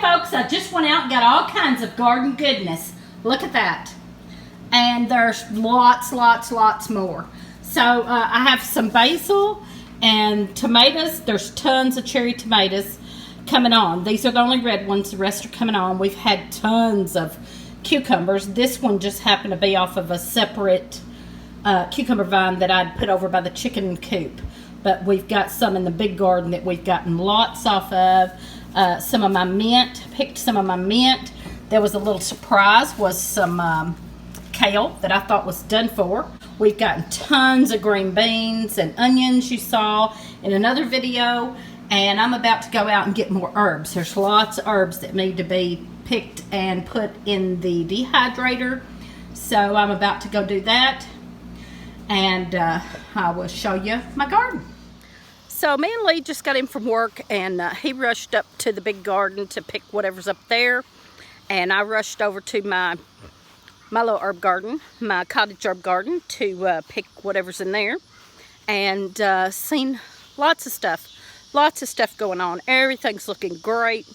folks, I just went out and got all kinds of garden goodness. Look at that. And there's lots more. So I have some basil and tomatoes. There's tons of cherry tomatoes coming on. These are the only red ones. The rest are coming on. We've had tons of cucumbers. This one just happened to be off of a separate cucumber vine that I'd put over by the chicken coop. But we've got some in the big garden that we've gotten lots off of. Some of my mint. Picked some of my mint. There was a little surprise, was some kale that I thought was done for. We've gotten tons of green beans and onions you saw in another video. And I'm about to go out and get more herbs. There's lots of herbs that need to be picked and put in the dehydrator. So I'm about to go do that. And I will show you my garden. So me and Lee just got in from work, and he rushed up to the big garden to pick whatever's up there. And I rushed over to my little herb garden, my cottage herb garden, to pick whatever's in there. And seen lots of stuff going on. Everything's looking great.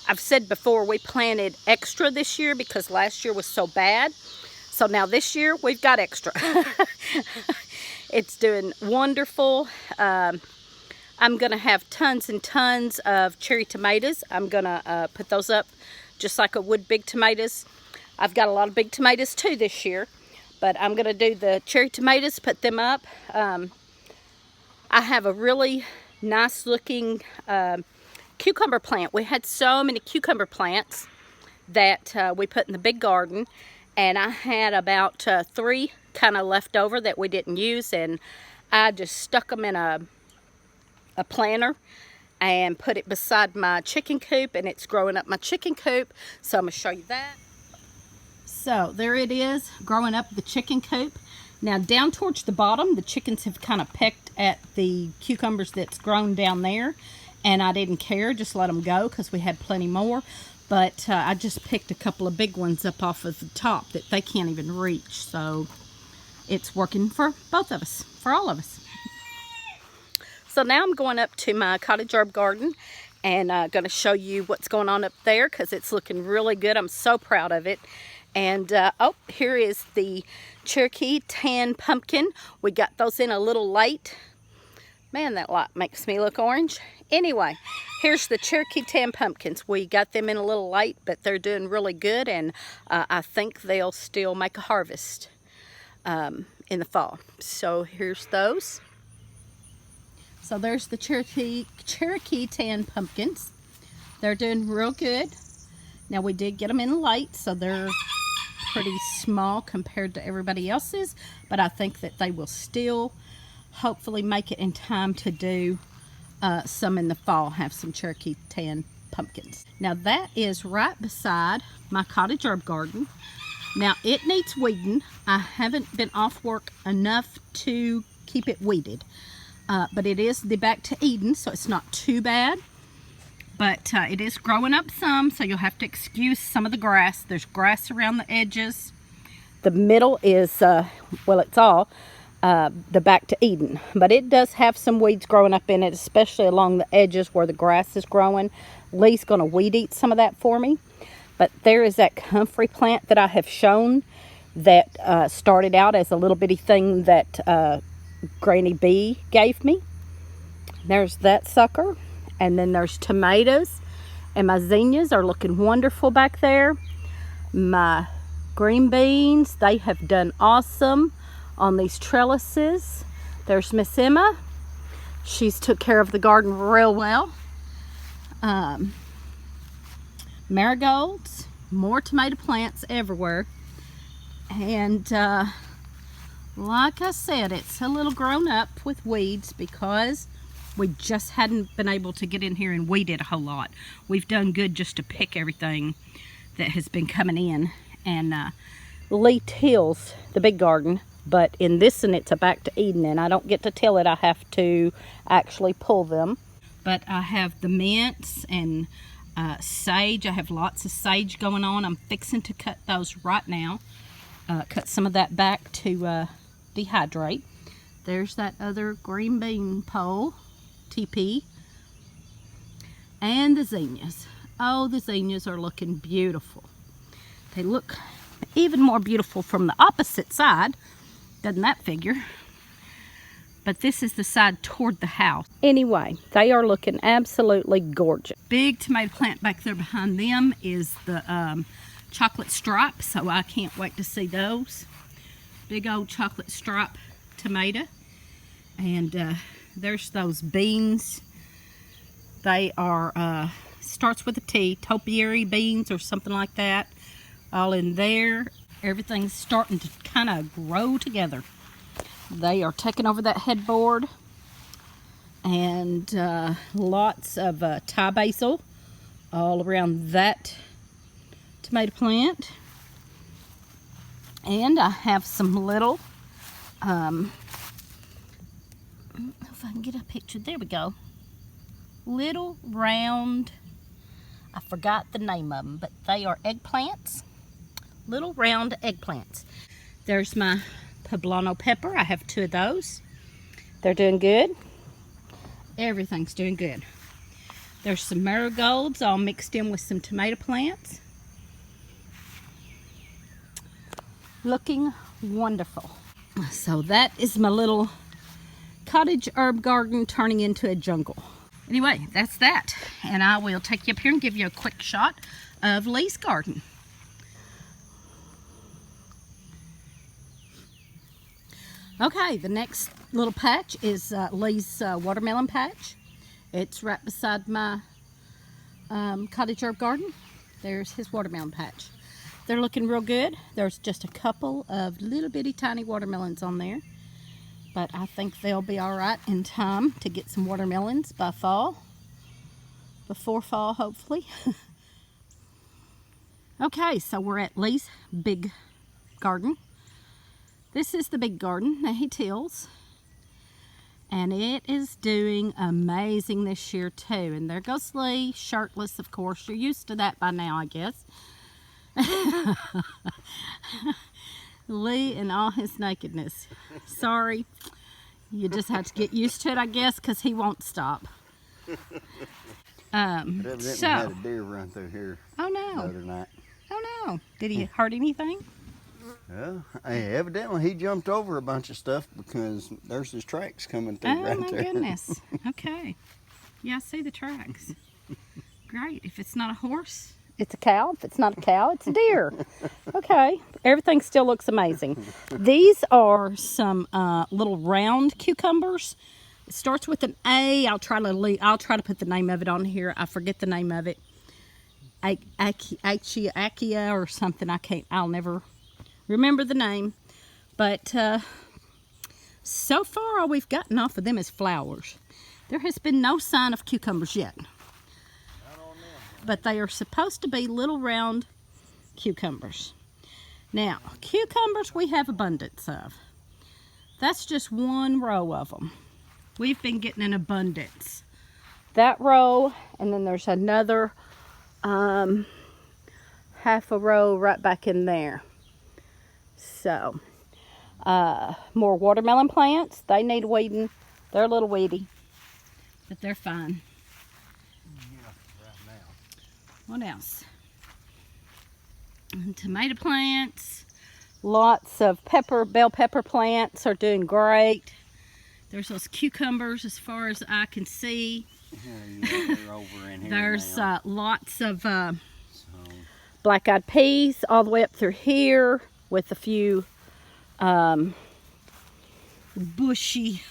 I've said before, we planted extra this year because last year was so bad. So now this year we've got extra. It's doing wonderful. I'm gonna have tons and tons of cherry tomatoes. I'm gonna put those up just like I would big tomatoes. I've got a lot of big tomatoes too this year, but I'm gonna do the cherry tomatoes, put them up. I have a really nice looking cucumber plant. We had so many cucumber plants that we put in the big garden, and I had about 3 kind of left over that we didn't use, and I just stuck them in a planter and put it beside my chicken coop, and it's growing up my chicken coop. So I'm going to show you that. So there it is, growing up the chicken coop. Now down towards the bottom, the chickens have kind of pecked at the cucumbers that's grown down there, and I didn't care, just let them go because we had plenty more. But I just picked a couple of big ones up off of the top that they can't even reach. So it's working for both of us, for all of us. So now I'm going up to my cottage herb garden and going to show you what's going on up there because it's looking really good. I'm so proud of it. And oh, here is the Cherokee Tan Pumpkin. We got those in a little late. Man, that light makes me look orange. Anyway, here's the Cherokee Tan Pumpkins. We got them in a little late, but they're doing really good, and I think they'll still make a harvest in the fall. So here's those. So there's the Cherokee Tan Pumpkins. They're doing real good. Now we did get them in late, so they're pretty small compared to everybody else's, but I think that they will still hopefully make it in time to do some in the fall, have some Cherokee Tan Pumpkins. Now that is right beside my cottage herb garden. Now it needs weeding. I haven't been off work enough to keep it weeded. But it is the back to Eden, so it's not too bad. But it is growing up some, so you'll have to excuse some of the grass. There's grass around the edges. The middle is, well, it's all the back to Eden. But it does have some weeds growing up in it, especially along the edges where the grass is growing. Lee's going to weed eat some of that for me. But there is that comfrey plant that I have shown that started out as a little bitty thing that Granny Bee gave me. There's that sucker, and then there's tomatoes, and my zinnias are looking wonderful back there. My green beans, they have done awesome on these trellises. There's Miss Emma. She's took care of the garden real well. Marigolds, more tomato plants everywhere, and like I said, it's a little grown up with weeds because we just hadn't been able to get in here and weed it a whole lot. We've done good just to pick everything that has been coming in. And Lee tills the big garden, but in this one it's a back to Eden, and I don't get to till it. I have to actually pull them. But I have the mints and sage. I have lots of sage going on. I'm fixing to cut those right now. Cut some of that back to dehydrate. There's that other green bean pole, TP, and the zinnias. Oh, the zinnias are looking beautiful. They look even more beautiful from the opposite side. Doesn't that figure? But this is the side toward the house. Anyway, they are looking absolutely gorgeous. Big tomato plant back there behind them is the chocolate stripe, so I can't wait to see those. Big old chocolate stripe tomato. And there's those beans. They are, starts with a T, topiary beans or something like that. All in there. Everything's starting to kind of grow together. They are taking over that headboard. And lots of Thai basil all around that tomato plant. And I have some little, if I can get a picture, there we go. Little round, I forgot the name of them, but they are eggplants. Little round eggplants. There's my poblano pepper. I have 2 of those. They're doing good. Everything's doing good. There's some marigolds all mixed in with some tomato plants. Looking wonderful. So that is my little cottage herb garden turning into a jungle. Anyway, that's that. And I will take you up here and give you a quick shot of Lee's garden. Okay, the next little patch is Lee's watermelon patch. It's right beside my cottage herb garden. There's his watermelon patch. They're looking real good. There's just a couple of little bitty tiny watermelons on there. But I think they'll be all right in time to get some watermelons by fall. Before fall, hopefully. Okay, so we're at Lee's big garden. This is the big garden that he tills. And it is doing amazing this year too. And there goes Lee, shirtless, of course. You're used to that by now, I guess. Lee and all his nakedness. Sorry. You just have to get used to it, I guess, because he won't stop. Evidently had a deer run through here the other night. Oh no. Did he hurt anything? Well, evidently he jumped over a bunch of stuff because there's his tracks coming through right there. Oh my goodness. Okay. Yeah, I see the tracks. Great. If it's not a horse, it's a cow. If it's not a cow, it's a deer. Okay. Everything still looks amazing. These are some little round cucumbers. It starts with an A. I'll try to put the name of it on here. I forget the name of it. Achia or something. I'll never remember the name. But so far all we've gotten off of them is flowers. There has been no sign of cucumbers yet. But they are supposed to be little round cucumbers. Now, cucumbers we have abundance of. That's just one row of them. We've been getting an abundance. That row, and then there's another half a row right back in there. So, more watermelon plants. They need weeding. They're a little weedy, but they're fine. What else? And tomato plants. Lots of bell pepper plants are doing great. There's those cucumbers as far as I can see. Yeah, they're over in here. There's lots of black-eyed peas all the way up through here with a few bushy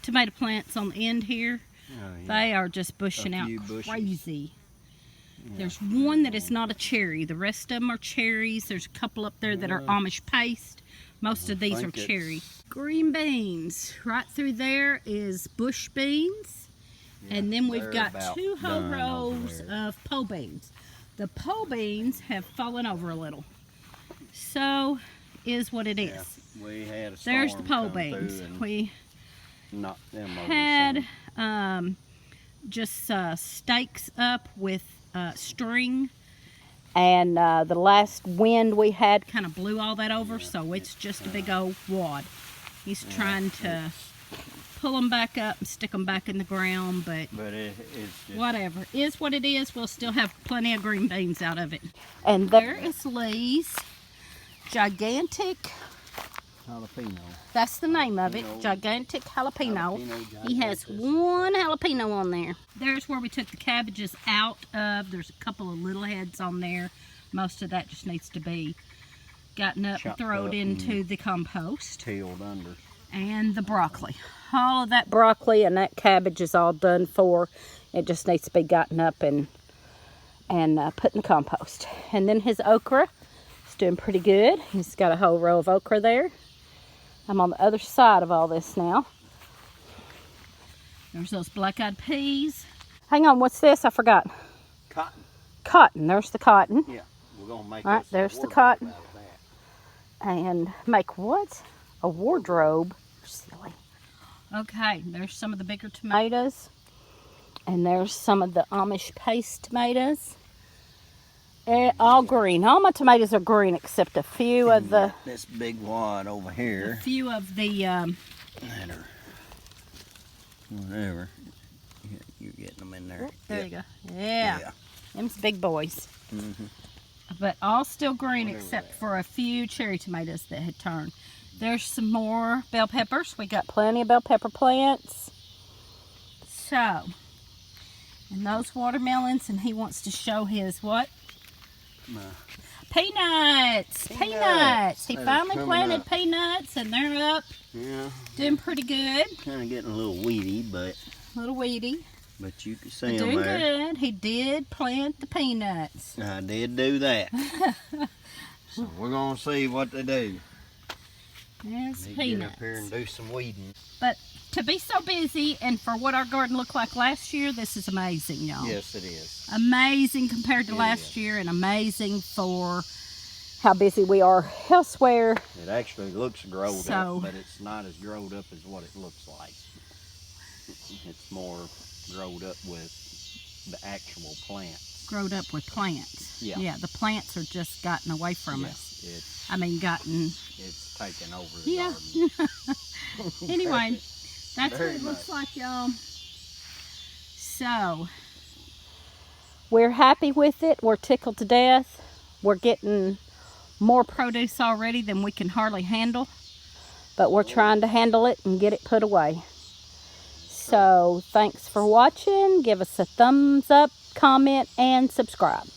tomato plants on the end here. Oh, yeah. They are just bushing out crazy. Yeah. There's one that is not a cherry. The rest of them are cherries. There's a couple up there that are Amish paste. Most of these are cherry. Green beans. Right through there is bush beans. Yeah, and then we've got 2 whole rows of pole beans. The pole beans have fallen over a little. So is what it is. Yeah, we had a storm. There's the pole beans. We knocked them over. Had just stakes up with string, and the last wind we had kind of blew all that over, so it's just a big old wad. He's trying to pull them back up and stick them back in the ground, but it's just... whatever. Is what it is. We'll still have plenty of green beans out of it. And there is Lee's gigantic jalapeno. That's the name of it, gigantic jalapeno. He has one jalapeno on there. There's where we took the cabbages out of. There's a couple of little heads on there. Most of that just needs to be gotten up and thrown into the compost. Peeled under. And the broccoli. All of that broccoli and that cabbage is all done for. It just needs to be gotten up and put in the compost. And then his okra is doing pretty good. He's got a whole row of okra there. I'm on the other side of all this now. There's those black-eyed peas. Hang on, what's this? I forgot. Cotton. Cotton. There's the cotton. Yeah, we're going to make all right, there's the cotton. And make what? A wardrobe. Silly. Okay, there's some of the bigger tomatoes. And there's some of the Amish paste tomatoes. All green. All my tomatoes are green except a few of the... This big wad over here. A few of the... whatever. You're getting them in there. There you go. Yeah. Them's big boys. But all still green except for a few cherry tomatoes that had turned. There's some more bell peppers. We got plenty of bell pepper plants. So, and those watermelons, and he wants to show his what? Peanuts. Peanuts. He finally planted peanuts, and they're up. Yeah. Doing pretty good. Kind of getting a little weedy, but... A little weedy. But you can see them doing there. Good. He did plant the peanuts. I did do that. So we're going to see what they do. There's peanuts. Peanuts. Get up here and do some weeding. But to be so busy and for what our garden looked like last year, this is amazing, y'all. Yes, it is. Amazing compared to last year, and amazing for how busy we are elsewhere. It actually looks growed up, but it's not as growed up as what it looks like. It's more growed up with the actual plants. Growed up with plants. Yeah. Yeah, the plants are just gotten away from us. It's taken over the garden. Anyway, that's Very what it looks much. like, y'all. So, we're happy with it. We're tickled to death. We're getting more produce already than we can hardly handle. But we're trying to handle it and get it put away. So, thanks for watching. Give us a thumbs up, comment, and subscribe.